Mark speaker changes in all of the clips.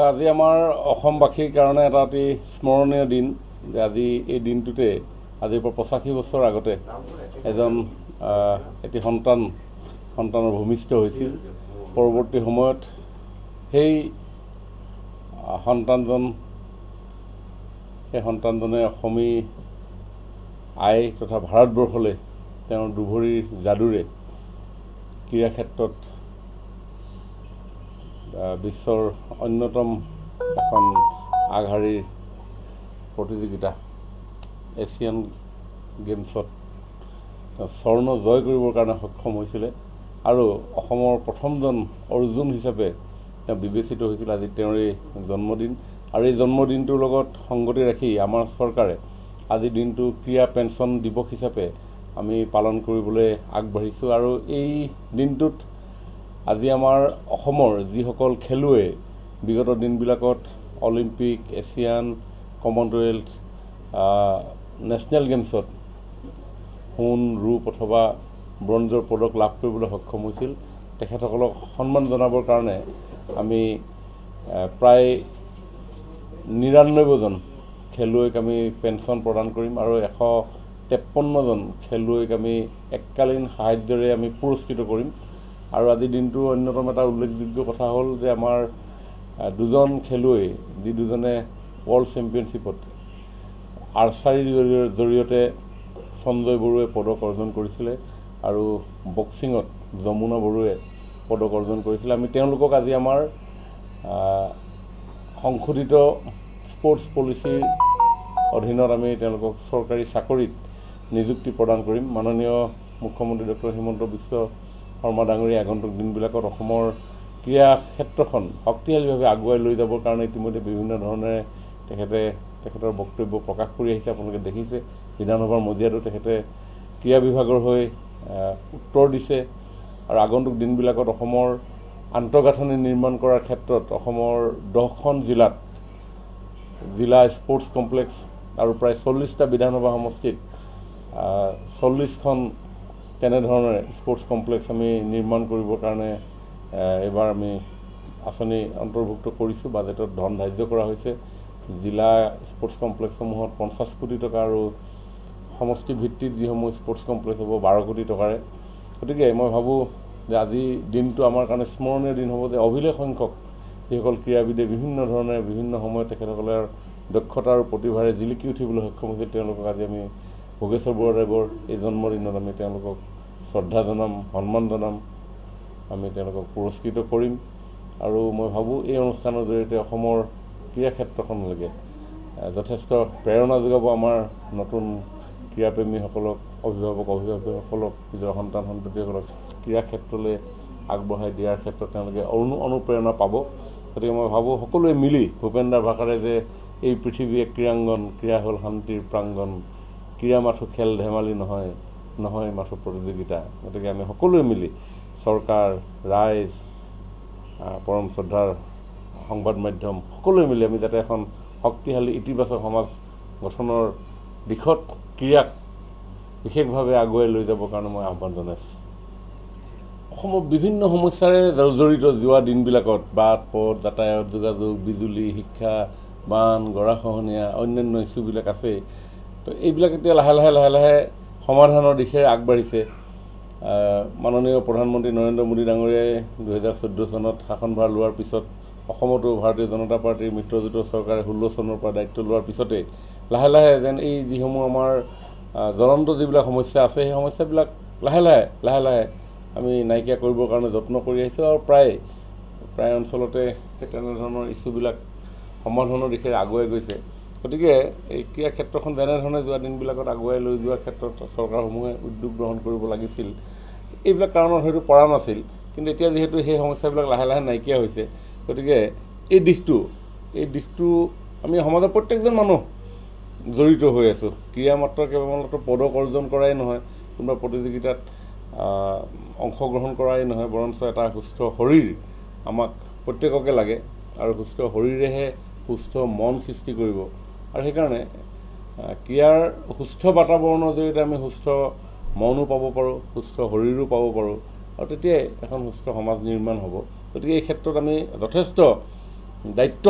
Speaker 1: আজি আমাৰ অসমবাসীৰ কাৰণে এটা অতি স্মৰণীয় দিন যে আজি এই দিনটোতে আজিৰ পৰা 85 বছৰ আগতে এটি সন্তানৰ ভূমিষ্ঠ হৈছিল। পৰৱৰ্তী সময়ত সেই সন্তানজনে অসমী আই তথা ভাৰতবৰ্ষলৈ তেওঁৰ দুভৰিৰ যাদুৰে ক্ৰীড়া ক্ষেত্ৰত বিশ্বৰ অন্যতম এখন আগশাৰীৰ প্ৰতিযোগিতা এছিয়ান গেমছত স্বৰ্ণ জয় কৰিবৰ কাৰণে সক্ষম হৈছিলে আৰু অসমৰ প্ৰথমজন অৰ্জুন হিচাপে তেওঁ বিবেচিত হৈছিল। আজি তেওঁৰ জন্মদিন আৰু এই জন্মদিনটোৰ লগত সংগতি ৰাখি আমাৰ চৰকাৰে আজি দিনটো ক্ৰীড়া পেঞ্চন দিৱস হিচাপে আমি পালন কৰিবলৈ আগবাঢ়িছোঁ। আৰু এই দিনটোত আজি আমাৰ অসমৰ যিসকল খেলুৱৈ বিগত দিনবিলাকত অলিম্পিক, এছিয়ান, কমনৱেলথ, নেশ্যনেল গেমছত সোণ, ৰূপ অথবা ব্ৰঞ্জৰ পদক লাভ কৰিবলৈ সক্ষম হৈছিল, তেখেতসকলক সন্মান জনাবৰ কাৰণে আমি প্ৰায় 99জন খেলুৱৈক আমি পেঞ্চন প্ৰদান কৰিম আৰু 153জন খেলুৱৈক আমি এককালীন সাহায্যৰে আমি পুৰস্কৃত কৰিম। আৰু আজিৰ দিনটোৰ অন্যতম এটা উল্লেখযোগ্য কথা হ'ল যে আমাৰ দুজন খেলুৱৈ যি দুজনে ৱৰ্ল্ড চেম্পিয়নশ্বিপত আৰ্চাৰীৰ জৰিয়তে সঞ্জয় বড়োৱে পদক অৰ্জন কৰিছিলে আৰু বক্সিঙত যমুনা বড়োৱে পদক অৰ্জন কৰিছিলে। আমি তেওঁলোকক আজি আমাৰ সংশোধিত স্পৰ্টছ পলিচিৰ অধীনত আমি তেওঁলোকক চৰকাৰী চাকৰিত নিযুক্তি প্ৰদান কৰিম। মাননীয় মুখ্যমন্ত্ৰী ডক্টৰ হিমন্ত বিশ্ব শৰ্মা ডাঙৰীয়াই আগন্তুক দিনবিলাকত অসমৰ ক্ৰীড়া ক্ষেত্ৰখন শক্তিশালীভাৱে আগুৱাই লৈ যাবৰ কাৰণে ইতিমধ্যে বিভিন্ন ধৰণে তেখেতৰ বক্তব্য প্ৰকাশ কৰি আহিছে। আপোনালোকে দেখিছে বিধানসভাৰ মজিয়াতো তেখেতে ক্ৰীড়া বিভাগৰ হৈ উত্তৰ দিছে আৰু আগন্তুক দিনবিলাকত অসমৰ আন্তঃগাঁথনি নিৰ্মাণ কৰাৰ ক্ষেত্ৰত অসমৰ 10খন জিলা স্পৰ্টছ কমপ্লেক্স আৰু প্ৰায় 40টা বিধানসভা সমষ্টিত 40খন তেনেধৰণে স্পৰ্টছ কমপ্লেক্স আমি নিৰ্মাণ কৰিবৰ কাৰণে এইবাৰ আমি আঁচনি অন্তৰ্ভুক্ত কৰিছোঁ। বাজেটত ধন ধাৰ্য কৰা হৈছে। জিলা স্পৰ্টছ কমপ্লেক্সসমূহত 50 কোটি টকা আৰু সমষ্টি ভিত্তিত যিসমূহ স্পৰ্টছ কমপ্লেক্স হ'ব 12 কোটি টকাৰে। গতিকে মই ভাবোঁ যে আজি দিনটো আমাৰ কাৰণে স্মৰণীয় দিন হ'ব যে অভিলেখ সংখ্যক যিসকল ক্ৰীড়াবিদে বিভিন্ন ধৰণে বিভিন্ন সময়ত তেখেতসকলৰ দক্ষতা আৰু প্ৰতিভাৰে জিলিকি উঠিবলৈ সক্ষম হৈছে, তেওঁলোকক আজি আমি ভোগেশ্বৰ বৰুৱাদেৱৰ এই জন্মদিনত আমি তেওঁলোকক শ্ৰদ্ধা জনাম, সন্মান জনাম, আমি তেওঁলোকক পুৰস্কৃত কৰিম। আৰু মই ভাবোঁ এই অনুষ্ঠানৰ জৰিয়তে অসমৰ ক্ৰীড়া ক্ষেত্ৰখনলৈকে যথেষ্ট প্ৰেৰণা যোগাব আমাৰ নতুন ক্ৰীড়াপ্ৰেমীসকলক, অভিভাৱকসকলক, নিজৰ সন্তান সন্ততিসকলক ক্ৰীড়া ক্ষেত্ৰলৈ আগবঢ়াই দিয়াৰ ক্ষেত্ৰত তেওঁলোকে অনুপ্ৰেৰণা পাব। গতিকে মই ভাবোঁ সকলোৱে মিলি ভূপেন দাৰ ভাষাৰে যে এই পৃথিৱী এক ক্ৰীড়াংগন, ক্ৰীড়া হ'ল শান্তিৰ প্ৰাংগন, ক্ৰীড়া মাথো খেল ধেমালি নহয় মাথো প্ৰতিযোগিতা। গতিকে আমি সকলোৱে মিলি চৰকাৰ, ৰাইজ, পৰম শ্ৰদ্ধাৰ সংবাদ মাধ্যম সকলোৱে মিলি আমি যাতে এখন শক্তিশালী ইতিবাচক সমাজ গঠনৰ দিশত ক্ৰীড়াক বিশেষভাৱে আগুৱাই লৈ যাবৰ কাৰণে মই আহ্বান জনাইছোঁ। অসমৰ বিভিন্ন সমস্যাৰে জড়িত যোৱা দিনবিলাকত বাট পথ, যাতায়াত, যোগাযোগ, বিজুলী, শিক্ষা, বান, গৰাখহনীয়া, অন্যান্য ইছ্যুবিলাক আছে। তো এইবিলাক এতিয়া লাহে লাহে সমাধানৰ দিশে আগবাঢ়িছে। মাননীয় প্ৰধানমন্ত্ৰী নৰেন্দ্ৰ মোদী ডাঙৰীয়াই 2014 চনত শাসনভাৰ লোৱাৰ পিছত অসমতো ভাৰতীয় জনতা পাৰ্টীৰ মিত্ৰজোঁটৰ চৰকাৰে 16 চনৰ পৰা দায়িত্ব লোৱাৰ পিছতে লাহে যেন এই যিসমূহ আমাৰ জ্বলন্ত যিবিলাক সমস্যা আছে সেই সমস্যাবিলাক লাহে লাহে আমি নাইকিয়া কৰিবৰ কাৰণে যত্ন কৰি আহিছোঁ আৰু প্ৰায় অঞ্চলতে সেই তেনেধৰণৰ ইছ্যুবিলাক সমাধানৰ দিশে আগুৱাই গৈছে। গতিকে এই ক্ৰীড়া ক্ষেত্ৰখন যেনেধৰণে যোৱা দিনবিলাকত আগুৱাই লৈ যোৱাৰ ক্ষেত্ৰত চৰকাৰসমূহে উদ্যোগ গ্ৰহণ কৰিব লাগিছিল, এইবিলাক কাৰণত হয়তো পৰা নাছিল, কিন্তু এতিয়া যিহেতু সেই সমস্যাবিলাক লাহে নাইকিয়া হৈছে, গতিকে এই দিশটো আমি সমাজৰ প্ৰত্যেকজন মানুহ জড়িত হৈ আছোঁ। ক্ৰীড়া মাত্ৰ কেৱলমাত্ৰ পদক অৰ্জন কৰাই নহয়, কোনোবা প্ৰতিযোগিতাত অংশগ্ৰহণ কৰাই নহয়, বৰঞ্চ এটা সুস্থ শৰীৰ আমাক প্ৰত্যেককে লাগে আৰু সুস্থ শৰীৰেহে সুস্থ মন সৃষ্টি কৰিব। আৰু সেইকাৰণে ক্ৰীড়াৰ সুস্থ বাতাবৰণৰ জৰিয়তে আমি সুস্থ মনো পাব পাৰোঁ, সুস্থ শৰীৰো পাব পাৰোঁ আৰু তেতিয়াই এখন সুস্থ সমাজ নিৰ্মাণ হ'ব। গতিকে এই ক্ষেত্ৰত আমি যথেষ্ট দায়িত্ব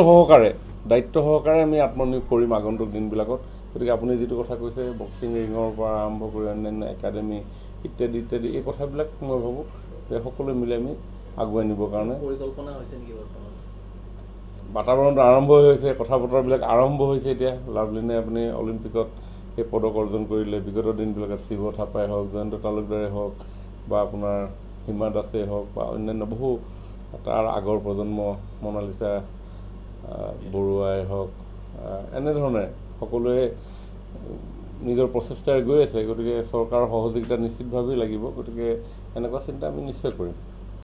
Speaker 1: সহকাৰে আমি আত্মনিয়োগ কৰিম আগন্তুক দিনবিলাকত। গতিকে আপুনি যিটো কথা কৈছে বক্সিং ৰিঙৰ পৰা আৰম্ভ কৰি অন্যান্য একাডেমি ইত্যাদি ইত্যাদি এই কথাবিলাক মই ভাবোঁ যে সকলোৱে মিলি আমি আগুৱাই নিবৰ কাৰণে
Speaker 2: পৰিকল্পনা হৈছে নেকি বৰ্তমান?
Speaker 1: বাতাবৰণটো আৰম্ভ হৈছে, কথা বতৰাবিলাক আৰম্ভ হৈছে। এতিয়া লাভলিনে আপুনি অলিম্পিকত সেই পদক অৰ্জন কৰিলে। বিগত দিনবিলাকত শিৱ থাপাই হওক, জয়ন্ত তালুকদাৰে হওক বা আপোনাৰ হিমা দাসেই হওক বা অন্যান্য বহু তাৰ আগৰ প্ৰজন্ম মনালিছা বৰুৱাই হওক, এনেধৰণে সকলোৱে নিজৰ প্ৰচেষ্টাৰে গৈ আছে। গতিকে চৰকাৰৰ সহযোগিতা নিশ্চিতভাৱেই লাগিব। গতিকে এনেকুৱা চিন্তা আমি নিশ্চয় কৰিম।